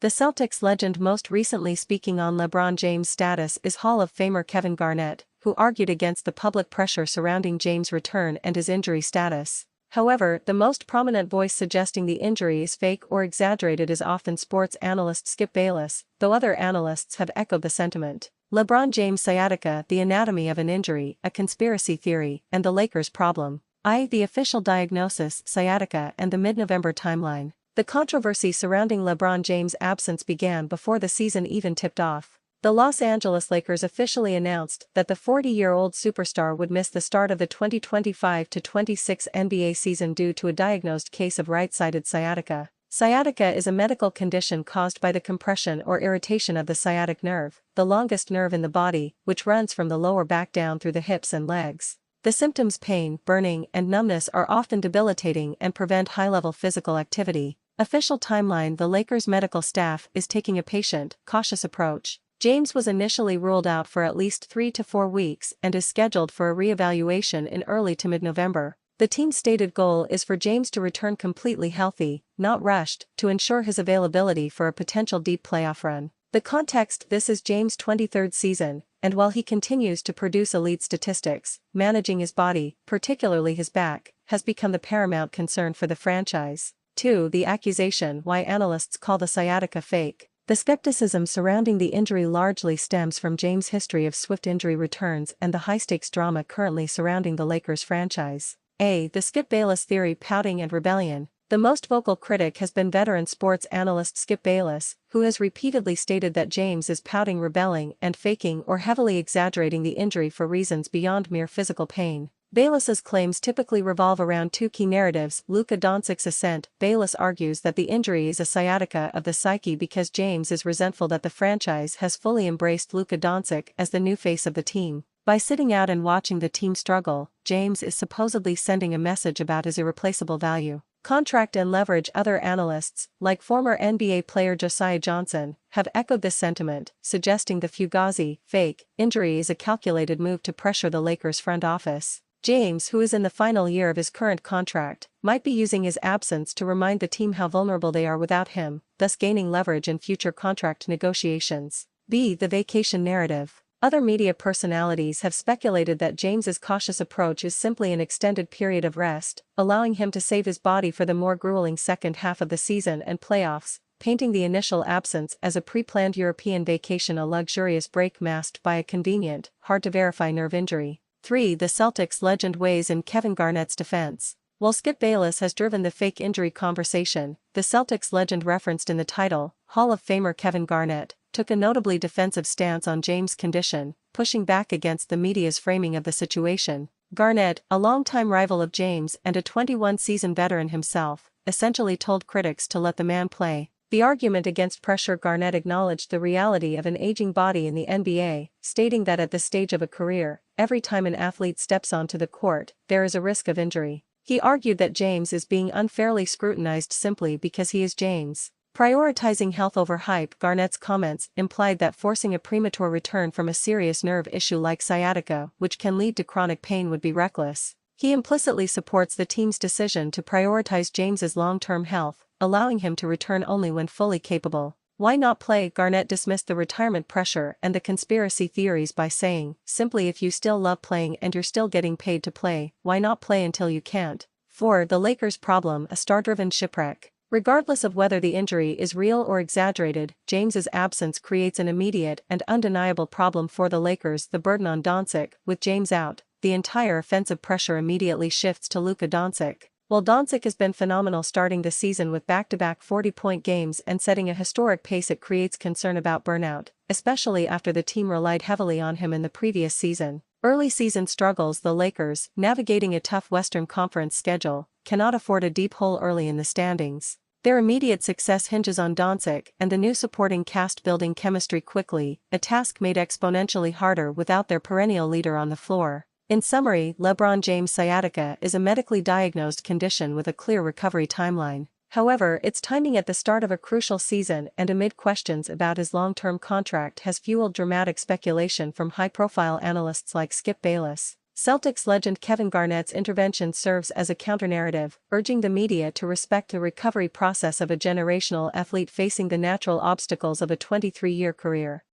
The Celtics legend most recently speaking on LeBron James' status is Hall of Famer Kevin Garnett, who argued against the public pressure surrounding James' return and his injury status. However, the most prominent voice suggesting the injury is fake or exaggerated is often sports analyst Skip Bayless, though other analysts have echoed the sentiment. LeBron James' sciatica, the anatomy of an injury, a conspiracy theory, and the Lakers' problem. The official diagnosis, sciatica, and the mid-November timeline. The controversy surrounding LeBron James' absence began before the season even tipped off. The Los Angeles Lakers officially announced that the 40-year-old superstar would miss the start of the 2025-26 NBA season due to a diagnosed case of right-sided sciatica. Sciatica is a medical condition caused by the compression or irritation of the sciatic nerve, the longest nerve in the body, which runs from the lower back down through the hips and legs. The symptoms pain, burning, and numbness are often debilitating and prevent high-level physical activity. Official timeline: the Lakers' medical staff is taking a patient, cautious approach. James was initially ruled out for at least 3 to 4 weeks and is scheduled for a re-evaluation in early to mid-November. The team's stated goal is for James to return completely healthy, not rushed, to ensure his availability for a potential deep playoff run. The context: this is James' 23rd season, and while he continues to produce elite statistics, managing his body, particularly his back, has become the paramount concern for the franchise. 2. The accusation: why analysts call the sciatica fake. The skepticism surrounding the injury largely stems from James' history of swift injury returns and the high-stakes drama currently surrounding the Lakers franchise. The Skip Bayless theory: pouting and rebellion. The most vocal critic has been veteran sports analyst Skip Bayless, who has repeatedly stated that James is pouting, rebelling, and faking or heavily exaggerating the injury for reasons beyond mere physical pain. Bayless's claims typically revolve around two key narratives: Luka Doncic's ascent. Bayless argues that the injury is a sciatica of the psyche because James is resentful that the franchise has fully embraced Luka Doncic as the new face of the team. By sitting out and watching the team struggle, James is supposedly sending a message about his irreplaceable value. Contract and leverage. Other analysts, like former NBA player Josiah Johnson, have echoed this sentiment, suggesting the Fugazi, fake, injury is a calculated move to pressure the Lakers front office. James, who is in the final year of his current contract, might be using his absence to remind the team how vulnerable they are without him, thus gaining leverage in future contract negotiations. The vacation narrative. Other media personalities have speculated that James's cautious approach is simply an extended period of rest, allowing him to save his body for the more grueling second half of the season and playoffs, painting the initial absence as a pre-planned European vacation, a luxurious break masked by a convenient, hard-to-verify nerve injury. 3. The Celtics legend weighs in Kevin Garnett's defense. While Skip Bayless has driven the fake injury conversation, the Celtics legend referenced in the title, Hall of Famer Kevin Garnett, took a notably defensive stance on James' condition, pushing back against the media's framing of the situation. Garnett, a longtime rival of James and a 21-season veteran himself, essentially told critics to let the man play. The argument against pressure: Garnett acknowledged the reality of an aging body in the NBA, stating that at this stage of a career, every time an athlete steps onto the court, there is a risk of injury. He argued that James is being unfairly scrutinized simply because he is James. Prioritizing health over hype. Garnett's comments implied that forcing a premature return from a serious nerve issue like sciatica, which can lead to chronic pain, would be reckless. He implicitly supports the team's decision to prioritize James's long-term health, allowing him to return only when fully capable. Why not play? Garnett dismissed the retirement pressure and the conspiracy theories by saying, simply, if you still love playing and you're still getting paid to play, why not play until you can't? 4. The Lakers' problem: a star-driven shipwreck. Regardless of whether the injury is real or exaggerated, James's absence creates an immediate and undeniable problem for the Lakers: the burden on Doncic. With James out, the entire offensive pressure immediately shifts to Luka Doncic. While Doncic has been phenomenal starting the season with back-to-back 40-point games and setting a historic pace, it creates concern about burnout, especially after the team relied heavily on him in the previous season. Early season struggles. The Lakers, navigating a tough Western Conference schedule, cannot afford a deep hole early in the standings. Their immediate success hinges on Doncic and the new supporting cast building chemistry quickly, a task made exponentially harder without their perennial leader on the floor. In summary, LeBron James' sciatica is a medically diagnosed condition with a clear recovery timeline. However, its timing at the start of a crucial season and amid questions about his long-term contract has fueled dramatic speculation from high-profile analysts like Skip Bayless. Celtics legend Kevin Garnett's intervention serves as a counter-narrative, urging the media to respect the recovery process of a generational athlete facing the natural obstacles of a 23-year career.